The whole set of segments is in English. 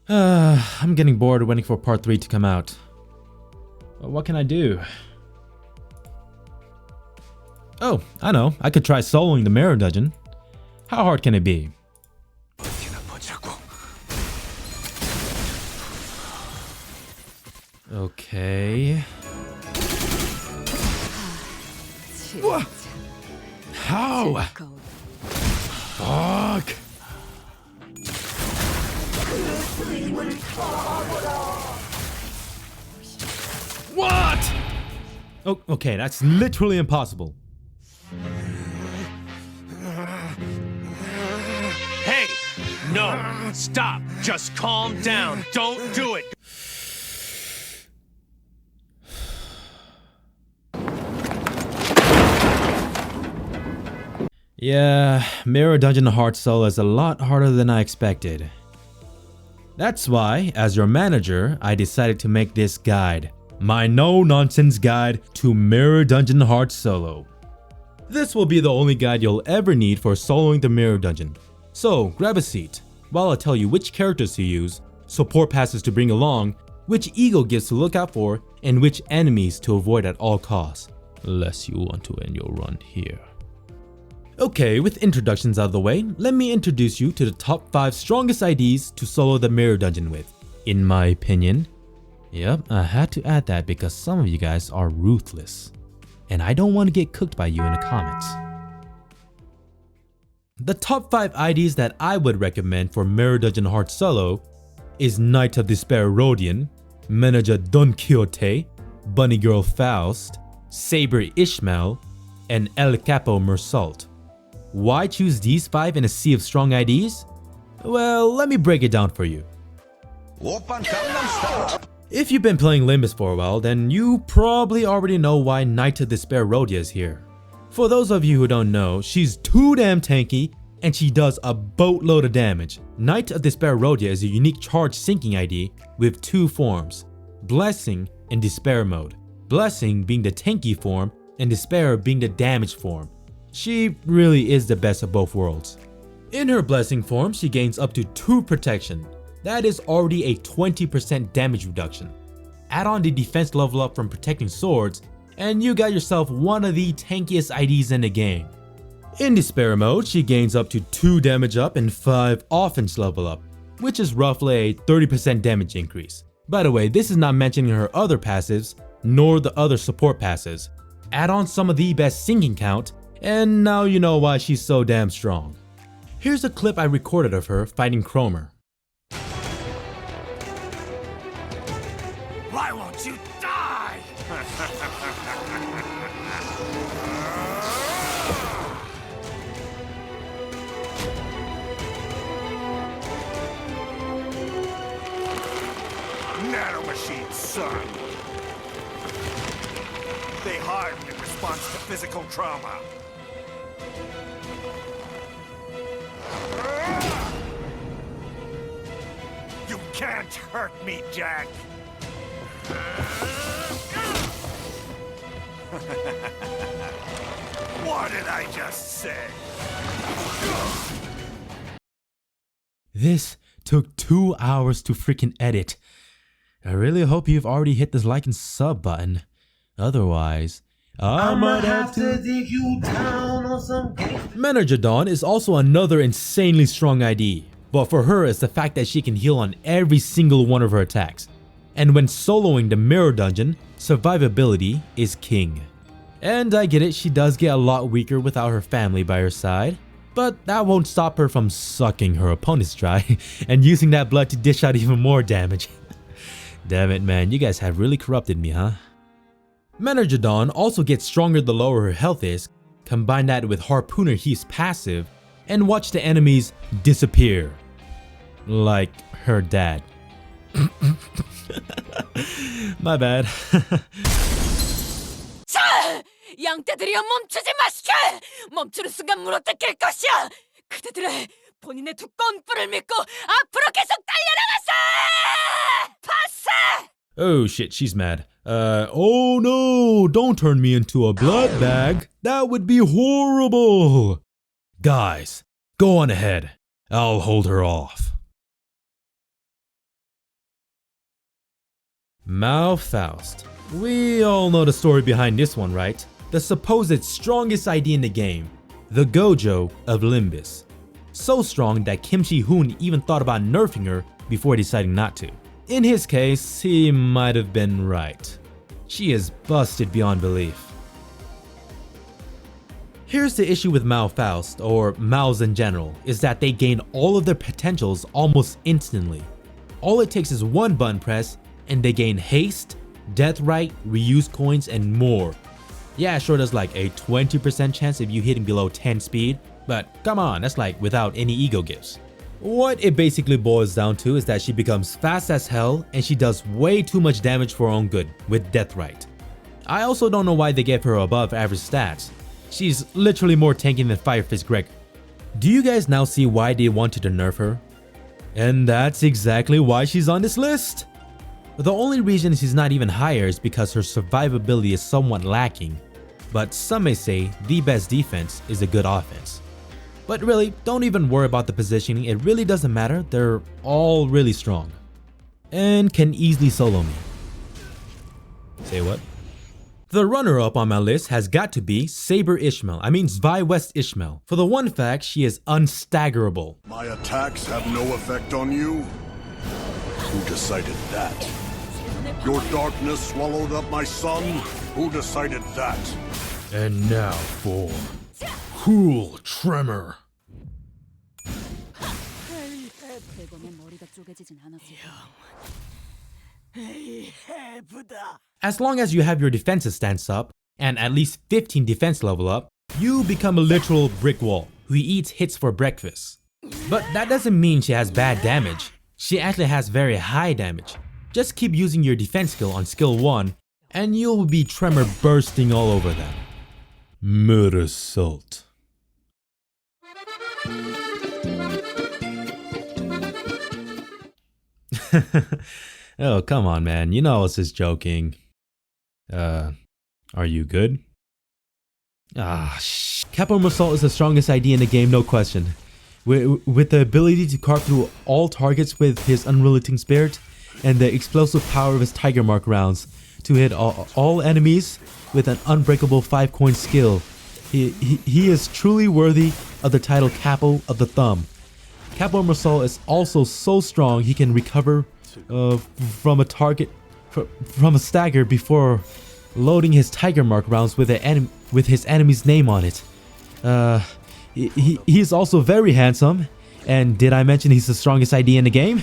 I'm getting bored waiting for part 3 to come out. What can I do? Oh, I know. I could try soloing the mirror dungeon. How hard can it be? Okay. How? Fuck. What? Oh, okay, that's literally impossible. Hey! No! Stop! Just calm down! Don't do it! Yeah, Mirror Dungeon Hard Solo is a lot harder than I expected. That's why, as your manager, I decided to make this guide. My no-nonsense guide to Mirror Dungeon Hard Solo. This will be the only guide you'll ever need for soloing the Mirror Dungeon. So, grab a seat, while I tell you which characters to use, support passes to bring along, which eagle gifts to look out for, and which enemies to avoid at all costs. Unless you want to end your run here. Okay, with introductions out of the way, let me introduce you to the top 5 strongest IDs to solo the Mirror Dungeon with, in my opinion. Yep, I had to add that because some of you guys are ruthless, and I don't want to get cooked by you in the comments. The top 5 IDs that I would recommend for Mirror Dungeon Hard Solo is Knight of Despair Rodion, Manager Don Quixote, Bunny Girl Faust, Saber Ishmael, and El Capo Mersault. Why choose these 5 in a sea of strong IDs? Well, let me break it down for you. If you've been playing Limbus for a while, then you probably already know why Knight of Despair Rhodia is here. For those of you who don't know, she's too damn tanky and she does a boatload of damage. Knight of Despair Rhodia is a unique charge sinking ID with 2 forms, Blessing and Despair mode. Blessing being the tanky form and Despair being the damage form. She really is the best of both worlds. In her Blessing form, she gains up to 2 protection. That is already a 20% damage reduction. Add on the defense level up from protecting swords, and you got yourself one of the tankiest IDs in the game. In Despair mode, she gains up to 2 damage up and 5 offense level up, which is roughly a 30% damage increase. By the way, this is not mentioning her other passives, nor the other support passives. Add on some of the best sinking count, and now you know why she's so damn strong. Here's a clip I recorded of her fighting Cromer. Why won't you die? Nanomachines, son. They harden in response to physical trauma. You can't hurt me, Jack. What did I just say? This took 2 hours to freaking edit. I really hope you've already hit the like and sub button. Otherwise, I might have to dig you down on some game. Manager Dawn is also another insanely strong ID, but for her it's the fact that she can heal on every single one of her attacks. And when soloing the Mirror Dungeon, survivability is king. And I get it, she does get a lot weaker without her family by her side, but that won't stop her from sucking her opponents dry and using that blood to dish out even more damage. Damn it, man, you guys have really corrupted me, huh? Manager Dawn also gets stronger the lower her health is. Combine that with Harpooner Heath's passive and watch the enemies disappear. Like her dad. My bad. 자! 양떼들이여 멈추지 마시게! 멈추는 순간 물어뜯길 것이야! 그대들의 본인의 두꺼운 뿔을 믿고 앞으로 계속 달려나가세! 파세! Oh shit, she's mad. Oh no, don't turn me into a blood bag. That would be horrible. Guys, go on ahead. I'll hold her off. Mao Faust. We all know the story behind this one, right? The supposed strongest ID in the game, the Gojo of Limbus. So strong that Kim Ji-hoon even thought about nerfing her before deciding not to. In his case, he might have been right. She is busted beyond belief. Here's the issue with Mao Faust, or Maos in general, is that they gain all of their potentials almost instantly. All it takes is one button press, and they gain haste, death right, reuse coins, and more. Yeah, sure, there's like a 20% chance if you hitting below 10 speed, but come on, that's like without any ego gifts. What it basically boils down to is that she becomes fast as hell and she does way too much damage for her own good with death right. I also don't know why they gave her above average stats. She's literally more tanky than Fire Fist Greg. Do you guys now see why they wanted to nerf her? And that's exactly why she's on this list. The only reason she's not even higher is because her survivability is somewhat lacking. But some may say the best defense is a good offense. But really, don't even worry about the positioning, it really doesn't matter, they're all really strong. And can easily solo me. Say what? The runner-up on my list has got to be Saber Ishmael, Zvi West Ishmael. For the one fact, she is unstaggerable. My attacks have no effect on you? Who decided that? Your darkness swallowed up my son? Who decided that? And now for Cool Tremor. As long as you have your defensive stance up, and at least 15 defense level up, you become a literal brick wall who eats hits for breakfast. But that doesn't mean she has bad damage. She actually has very high damage. Just keep using your defense skill on skill 1 and you'll be tremor bursting all over them. Murder Salt. Oh, come on, man. You know I was just joking. Are you good? Capoeira Assault is the strongest ID in the game, no question. With the ability to carve through all targets with his unrelenting spirit, and the explosive power of his Tiger Mark rounds to hit all enemies with an unbreakable 5-coin skill. He is truly worthy of the title Capo of the Thumb. Capoeira Assault is also so strong he can recover from a target from a stagger before loading his Tiger Mark rounds with his enemy's name on it. He is also very handsome, and did I mention he's the strongest ID in the game?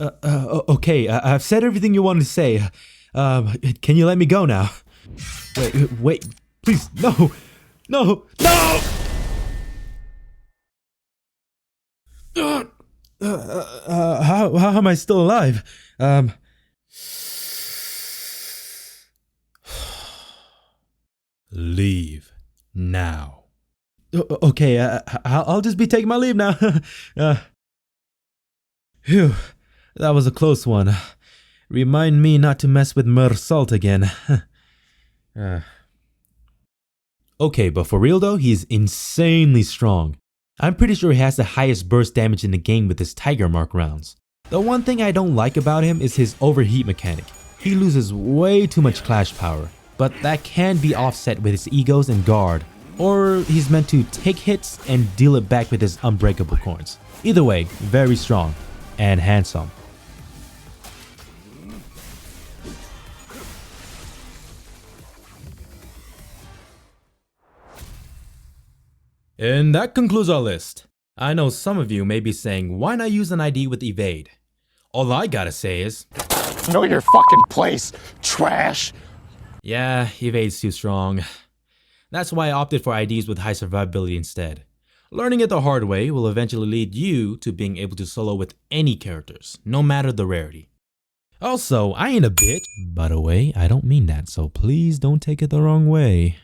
Okay, I've said everything you wanted to say. Can you let me go now? Wait, please, no! How am I still alive? Leave now. Okay, I'll just be taking my leave now. Phew, that was a close one. Remind me not to mess with Mersalt again. Okay, but for real though, he's insanely strong. I'm pretty sure he has the highest burst damage in the game with his Tiger Mark rounds. The one thing I don't like about him is his overheat mechanic. He loses way too much clash power, but that can be offset with his egos and guard, or he's meant to take hits and deal it back with his unbreakable coins. Either way, very strong and handsome. And that concludes our list. I know some of you may be saying, why not use an ID with evade? All I gotta say is, Know your fucking place, trash! yeah, evade's too strong. That's why I opted for IDs with high survivability instead. Learning it the hard way will eventually lead you to being able to solo with any characters, no matter the rarity. Also, I ain't a bitch. By the way, I don't mean that, so please don't take it the wrong way.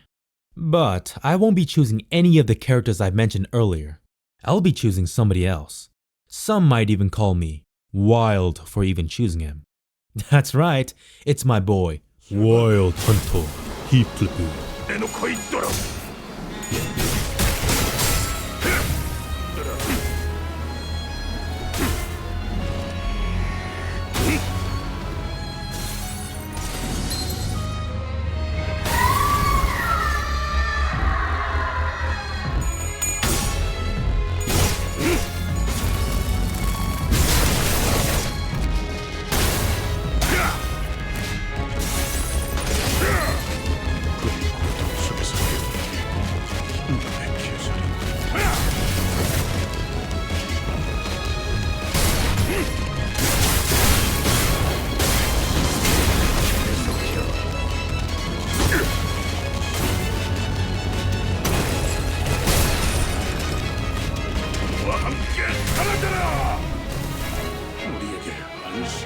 But I won't be choosing any of the characters I mentioned earlier. I'll be choosing somebody else. Some might even call me wild for even choosing him. That's right, it's my boy, Wild Hunter Heathcliff.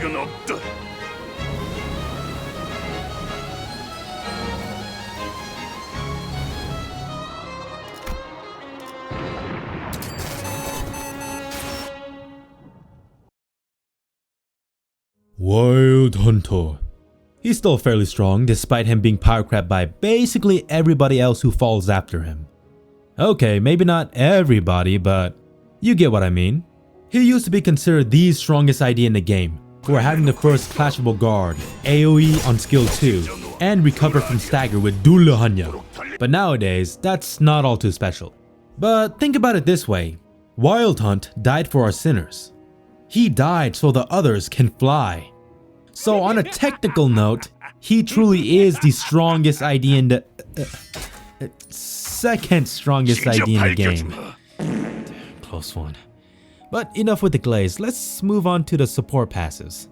수는 없다. Wild Hunter. He's still fairly strong despite him being power crept by basically everybody else who falls after him. Okay, maybe not everybody, but you get what I mean. He used to be considered the strongest ID in the game for having the first clashable guard, AoE on skill 2, and recover from stagger with Dula Hanya. But nowadays, that's not all too special. But think about it this way, Wild Hunt died for our sinners. He died so the others can fly. So on a technical note, he truly is the strongest ID in the... second strongest ID in the game. Close one. But enough with the glaze, let's move on to the support passives.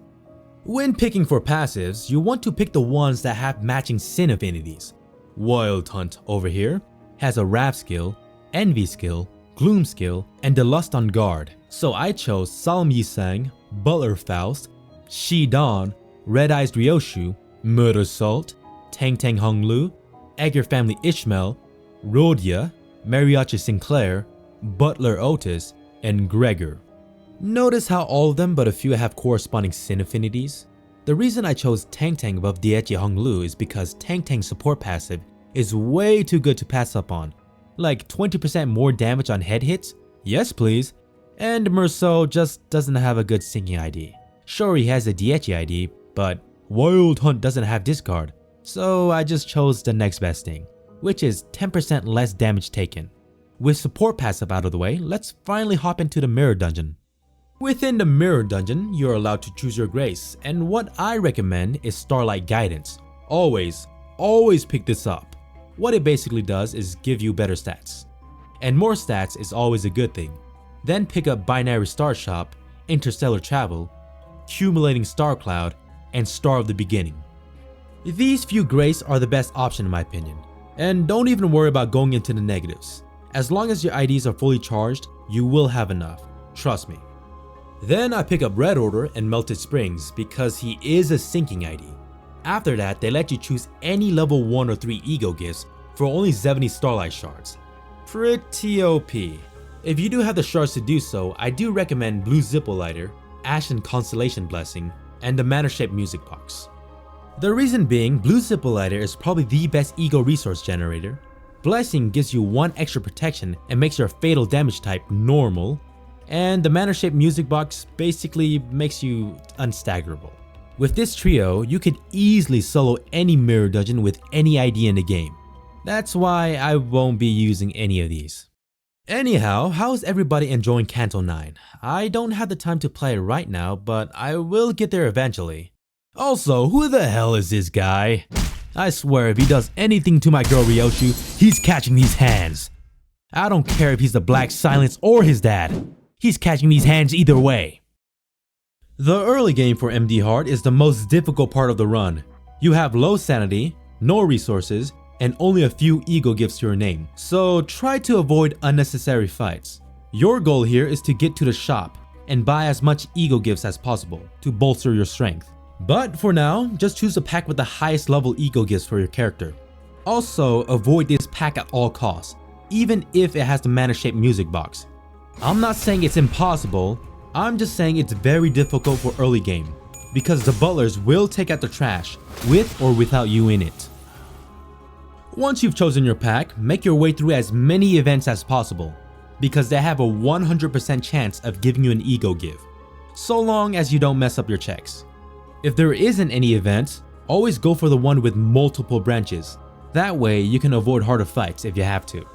When picking for passives, you want to pick the ones that have matching sin affinities. Wild Hunt over here has a Wrath skill, Envy skill, Gloom skill, and the Lust on guard. So I chose Solemn Yisang, Butler Faust, Shi Dawn, Red Eyes Ryoshu, Murder Salt, Tang Tang Hung Lu, Egger Family Ishmael, Rhodia, Mariachi Sinclair, Butler Otis, and Gregor. Notice how all of them but a few have corresponding sin affinities? The reason I chose Tang Tang above Diechi Hung Lu is because Tang Tang's support passive is way too good to pass up on. Like 20% more damage on head hits? Yes please. And Merceau just doesn't have a good sinking ID. Sure, he has a Diechi ID, but Wild Hunt doesn't have discard, so I just chose the next best thing, which is 10% less damage taken. With support passive out of the way, let's finally hop into the Mirror Dungeon. Within the Mirror Dungeon, you're allowed to choose your grace, and what I recommend is Starlight Guidance. Always pick this up. What it basically does is give you better stats. And more stats is always a good thing. Then pick up Binary Star Shop, Interstellar Travel, Accumulating Star Cloud, and Star of the Beginning. These few grace are the best option in my opinion. And don't even worry about going into the negatives. As long as your IDs are fully charged, you will have enough. Trust me. Then I pick up Red Order and Melted Springs because he is a sinking ID. After that, they let you choose any level 1 or 3 ego gifts for only 70 Starlight Shards. Pretty OP. If you do have the shards to do so, I do recommend Blue Zippo Lighter, Ashen Constellation Blessing, and the Mana-shaped Music Box. The reason being, Blue Zippo Lighter is probably the best ego resource generator. Blessing gives you 1 extra protection and makes your fatal damage type normal, and the Mana-shaped Music Box basically makes you unstaggerable. With this trio, you could easily solo any Mirror Dungeon with any ID in the game. That's why I won't be using any of these. Anyhow, how's everybody enjoying Canto 9? I don't have the time to play it right now, but I will get there eventually. Also, who the hell is this guy? I swear if he does anything to my girl Ryoshu, he's catching these hands. I don't care if he's the Black Silence or his dad. He's catching these hands either way. The early game for MD Hard is the most difficult part of the run. You have low sanity, no resources, and only a few ego gifts to your name, so try to avoid unnecessary fights. Your goal here is to get to the shop and buy as much ego gifts as possible to bolster your strength. But for now, just choose a pack with the highest level ego gifts for your character. Also, avoid this pack at all costs, even if it has the Mana-shaped Music Box. I'm not saying it's impossible, I'm just saying it's very difficult for early game, because the butlers will take out the trash, with or without you in it. Once you've chosen your pack, make your way through as many events as possible, because they have a 100% chance of giving you an ego give, so long as you don't mess up your checks. If there isn't any event, always go for the one with multiple branches. That way you can avoid harder fights if you have to.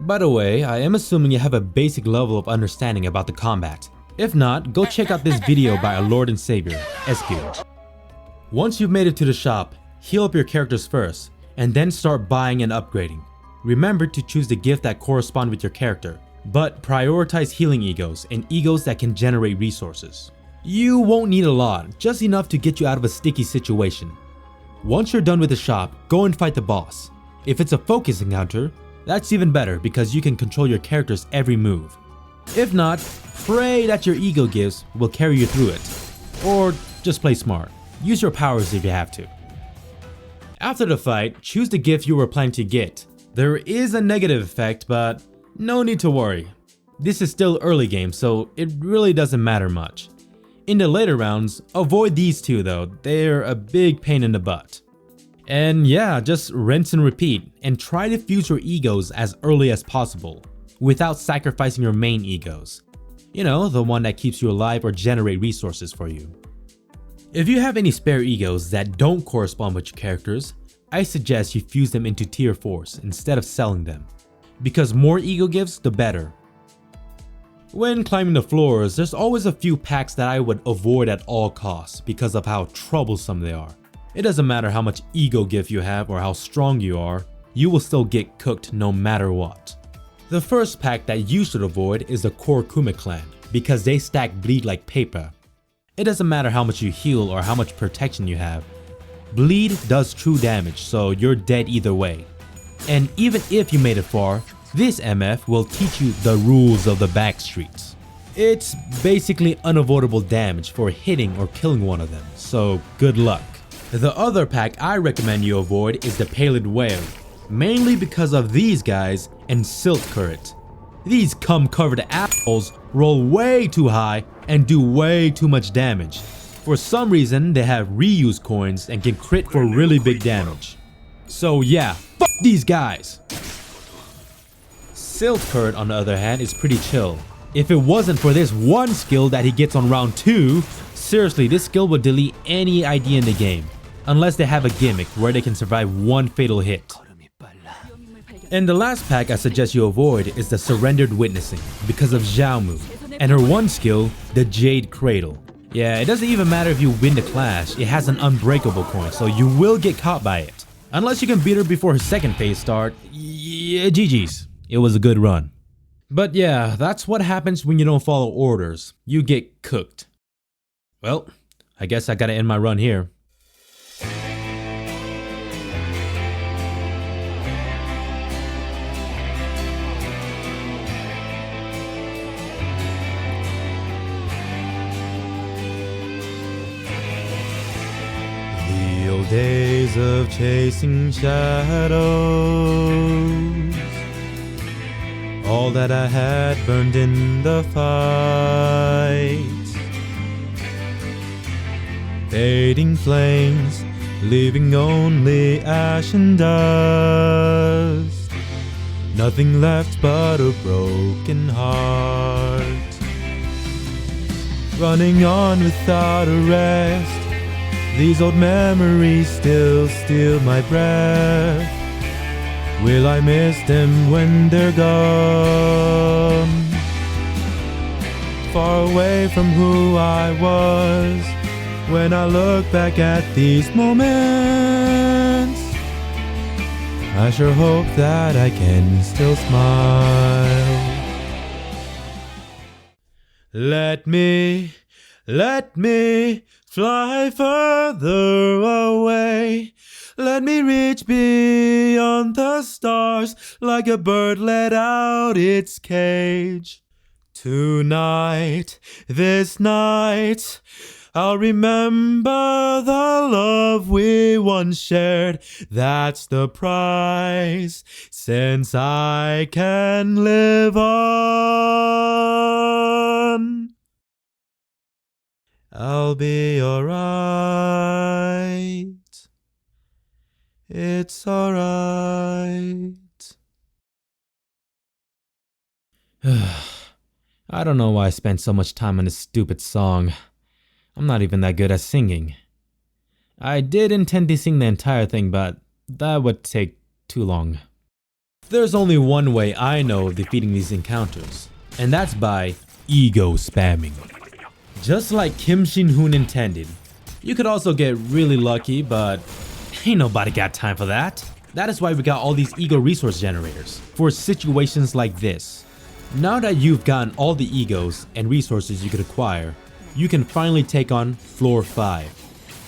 By the way, I am assuming you have a basic level of understanding about the combat. If not, go check out this video by our Lord and Savior, SQ. Once you've made it to the shop, heal up your characters first, and then start buying and upgrading. Remember to choose the gift that corresponds with your character, but prioritize healing egos and egos that can generate resources. You won't need a lot, just enough to get you out of a sticky situation. Once you're done with the shop, go and fight the boss. If it's a focus encounter, that's even better because you can control your character's every move. If not, pray that your ego gifts will carry you through it. Or just play smart. Use your powers if you have to. After the fight, choose the gift you were planning to get. There is a negative effect, but no need to worry. This is still early game, so it really doesn't matter much. In the later rounds, avoid these two though, they're a big pain in the butt. And yeah, just rinse and repeat, and try to fuse your egos as early as possible, without sacrificing your main egos. You know, the one that keeps you alive or generate resources for you. If you have any spare egos that don't correspond with your characters, I suggest you fuse them into tier 4s instead of selling them, because more ego gifts, the better. When climbing the floors, there's always a few packs that I would avoid at all costs because of how troublesome they are. It doesn't matter how much ego gift you have or how strong you are, you will still get cooked no matter what. The first pack that you should avoid is the Kurokumi clan, because they stack bleed like paper. It doesn't matter how much you heal or how much protection you have. Bleed does true damage, so you're dead either way. And even if you made it far, this MF will teach you the rules of the back streets. It's basically unavoidable damage for hitting or killing one of them, so good luck. The other pack I recommend you avoid is the Palid Whale, mainly because of these guys and Silt Current. These cum-covered assholes roll way too high and do way too much damage. For some reason, they have reuse coins and can crit for really big damage. So yeah, fuck these guys! Silt Current on the other hand is pretty chill. If it wasn't for this one skill that he gets on round 2, seriously, this skill would delete any idea in the game, unless they have a gimmick where they can survive one fatal hit. And the last pack I suggest you avoid is the Surrendered Witnessing because of Xiaomu and her one skill, the Jade Cradle. Yeah, it doesn't even matter if you win the clash, it has an unbreakable coin, so you will get caught by it. Unless you can beat her before her second phase start, yeah, GG's. It was a good run. But yeah, that's what happens when you don't follow orders. You get cooked. Well, I guess I gotta end my run here. The old days of chasing shadows, all that I had burned in the fight. Fading flames, leaving only ash and dust. Nothing left but a broken heart. Running on without a rest, these old memories still steal my breath. Will I miss them when they're gone? Far away from who I was, when I look back at these moments, I sure hope that I can still smile. Let me fly further away. Let me reach beyond the stars like a bird let out its cage. Tonight, this night, I'll remember the love we once shared. That's the price, since I can live on. I'll be alright. It's alright. I don't know why I spent so much time on this stupid song. I'm not even that good at singing. I did intend to sing the entire thing, but that would take too long. There's only one way I know of defeating these encounters, and that's by ego spamming. Just like Kim Shin-hoon intended. You could also get really lucky, but ain't nobody got time for that. That is why we got all these ego resource generators, for situations like this. Now that you've gotten all the egos and resources you could acquire, you can finally take on floor 5,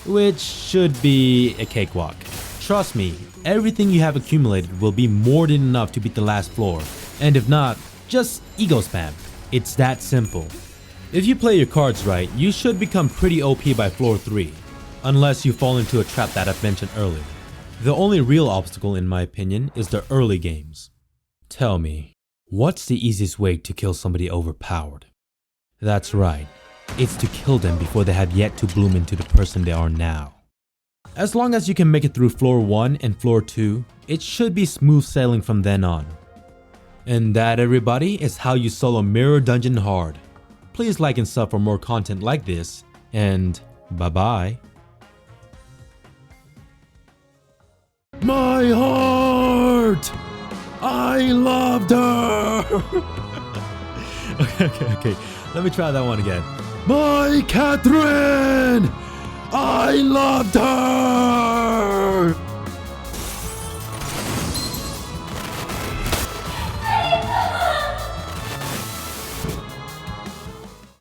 which should be a cakewalk. Trust me, everything you have accumulated will be more than enough to beat the last floor, and if not, just ego spam. It's that simple. If you play your cards right, you should become pretty OP by floor 3, unless you fall into a trap that I've mentioned earlier. The only real obstacle in my opinion is the early games. Tell me, what's the easiest way to kill somebody overpowered? That's right, it's to kill them before they have yet to bloom into the person they are now. As long as you can make it through floor 1 and floor 2, it should be smooth sailing from then on. And that, everybody, is how you solo Mirror Dungeon hard. Please like and sub for more content like this, and bye-bye. My heart! I loved her! Okay. Let me try that one again. My Catherine! I loved her!